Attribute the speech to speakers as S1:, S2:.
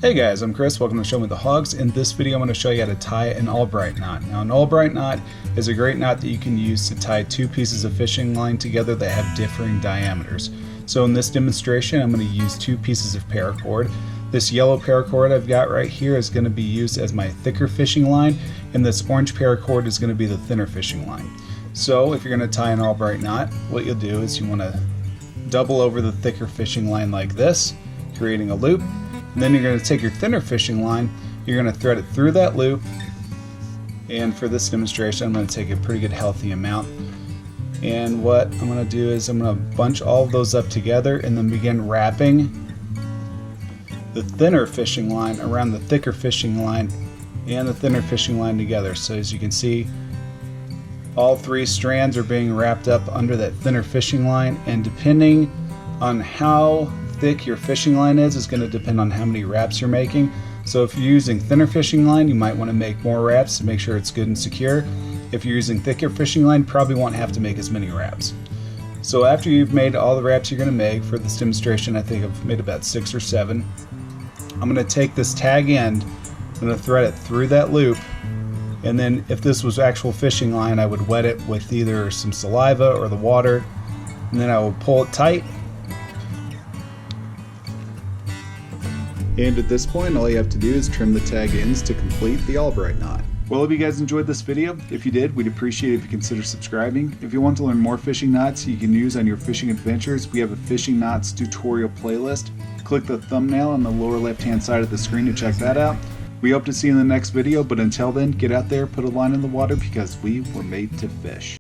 S1: Hey guys, I'm Chris. Welcome to Show Me the Hawgs. In this video I'm going to show you how to tie an ALBRIGHT knot. Now an ALBRIGHT knot is a great knot that you can use to tie two pieces of fishing line together that have differing diameters. So in this demonstration I'm going to use two pieces of paracord. This yellow paracord I've got right here is going to be used as my thicker fishing line, and this orange paracord is going to be the thinner fishing line. So if you're going to tie an ALBRIGHT knot, what you'll do is you want to double over the thicker fishing line like this, creating a loop. And then you're going to take your thinner fishing line, you're going to thread it through that loop, and for this demonstration I'm going to take a pretty good healthy amount. And what I'm going to do is I'm going to bunch all of those up together and then begin wrapping the thinner fishing line around the thicker fishing line and the thinner fishing line together. So as you can see, all three strands are being wrapped up under that thinner fishing line, and depending on how thick your fishing line is going to depend on how many wraps you're making. So if you're using thinner fishing line, you might want to make more wraps to make sure it's good and secure. If you're using thicker fishing line, probably won't have to make as many wraps. So after you've made all the wraps you're going to make for this demonstration, I think I've made about 6 or 7. I'm going to take this tag end, I'm going to thread it through that loop, and then if this was actual fishing line, I would wet it with either some saliva or the water, and then I will pull it tight. And at this point, all you have to do is trim the tag ends to complete the ALBRIGHT knot. Well, if you guys enjoyed this video, if you did, we'd appreciate it if you consider subscribing. If you want to learn more fishing knots you can use on your fishing adventures, we have a fishing knots tutorial playlist. Click the thumbnail on the lower left-hand side of the screen to check that out. We hope to see you in the next video, but until then, get out there, put a line in the water, because we were made to fish.